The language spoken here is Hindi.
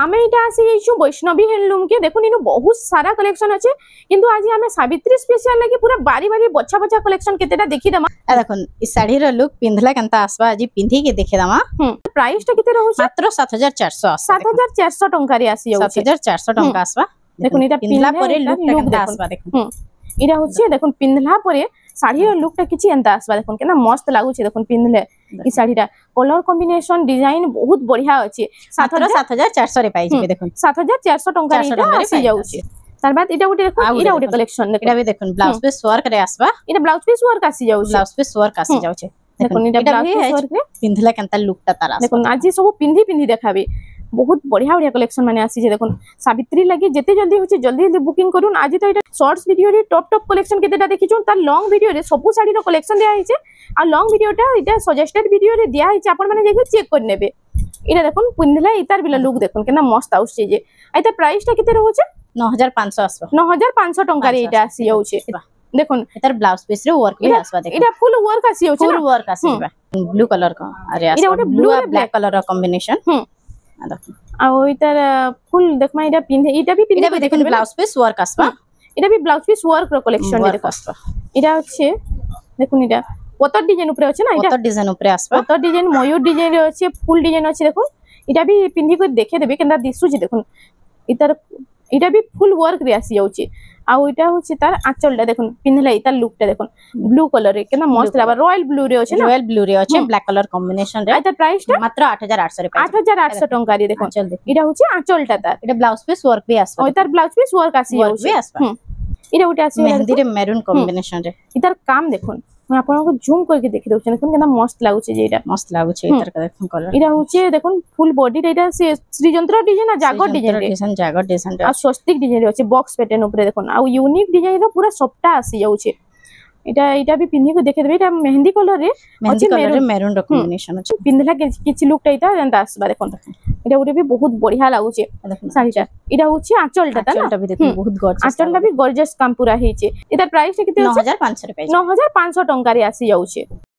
आमे इटा आसी जाइछु वैष्णवी हैंडलूम के देखुन इनु बहुत सारा कलेक्शन अछि किंतु आज हमें सावित्री स्पेशल लगी पूरा बारी बारी बच्चा बच्चा कलेक्शन केतेटा देखि दमा आ देखुन इ साड़ी रो लुक पिंधला केनता आसबा आज पिंधी के देखे दमा प्राइस टा केते रहउ मात्र 7400 7400 टंका रे आसी जाउ 7400 टंका आसबा देखुन इटा पिंधला परे लुक टा केनता आसबा देखुन इरा होछि देखुन पिंधला परे साड़ी रो लुक टा किछि एंता आसबा देखुन केना मस्त लागु छै देखुन पिंधले इ साड़ी टा कलर कॉम्बिनेशन डिजाइन बहुत बढ़िया अछि 7400 रे पाइ जेबे देखुन 7400 टंका इटा आसी जाउ छै तार बाद इटा गुटे देखो इरा गुटे कलेक्शन इटा भी देखुन ब्लाउज पे वर्क रे आसबा इटा ब्लाउज पीस वर्क आसी जाउ छै ब्लाउज पे वर्क आसी जाउ छै देखुन इटा ब्लाउज पीस वर्क रे पिंधला केनता लुक टा तारा देखुन आज सब पिंधी पिंधी देखाबे बहुत बढ़िया बढ़िया कलेक्शन माने आसी जे देखुन सावित्री लागि जेते जल्दी होछि जल्दी जल्दी बुकिंग करून आज तो इटा शॉर्ट्स वीडियो रे टॉप टॉप कलेक्शन केतेटा देखिछु तार लॉन्ग वीडियो रे सब साड़ी रो कलेक्शन दिया हिचे आ लॉन्ग वीडियो टा इटा सजेस्टेड वीडियो रे दिया हिचे आपण माने जेके चेक कर नेबे इटा देखुन पिंधला इतार बिला लुक देखुन केना मस्त आउछि जे आइता प्राइस टा केते रहउछे 9500 आसबा 9500 टंका रे इटा आसी जाउछे देखुन इतार ब्लाउज पीस रे वर्क भी आसबा देखुन इटा फुल वर्क आसी जाउछे फुल वर्क आसीबा ब्लू कलर का अरे आसबा इटा ब्लू आ ब्लैक कलर रा कॉम्बिनेशन आ इतार फुल देखमा इटा पिंधे इटा भी पिंधे देखुन ब्लाउज पीस वर्क आसबा इटा भी ब्लाउज पीस वर्क रो कलेक्शन देखो आसबा इटा अच्छे देखुन इटा पतर डिजाइन ऊपर अछि ना इटा पतर डिजाइन ऊपर आसबा पतर डिजाइन मयूर डिजाइन रे अछि फुल डिजाइन अछि देखुन इटा भी पिंधी को देखे देबे केना दिसु जे देखुन इतार इटा भी फुल वर्क रे आसी जाउची आ इटा होची तार आंचलटा देखुन पिंधला इतार लुकटा देखुन ब्लू कलर रे केना मस्त लाबा रॉयल ब्लू रे अछि ना रॉयल ब्लू रे अछि ब्लैक कलर कॉम्बिनेशन रे इता प्राइस टा मात्र 8800 रे 8800 टंका रे देखुन इटा होची आंचलटा तार इटा ब्लाउज पीस वर्क भी आसबा इतार ब्लाउज पीस वर्क आसी जाउची इटा उटे आसी मेहंदी रे मैरून कॉम्बिनेशन रे इतार काम देखुन मैं आपन को जूम करके देखि दउछ देखुन केना मस्त लागु छै जे इटा मस्त लागु छै इतार का देखुन कलर इटा होचे देखुन फुल बॉडी रे इटा से श्रीजंत्र डिजाइन आ जागर डिजाइन जागर डिजाइन आ स्वस्तिक डिजाइन रे अछि बॉक्स पैटर्न ऊपर देखुन आ यूनिक डिजाइन रो पूरा सबटा आसी जाउ छै इटा भी पिन्ही को देखे देबे इटा मेहंदी कलर रे मैरून रो कॉम्बिनेशन अछि पिन्हला किछि लुक टाइता एंता आसबा देखुन इटा उटे भी बहुत बढ़िया लागु छै साड़ीटा इटा होछि आंचलटा ता ना भी देखुन बहुत गॉर्जियस आंचलटा भी गॉर्जियस काम पूरा हेचे इटा प्राइस केते 9500 रे 9500 टंका रे आसी जाउ छै।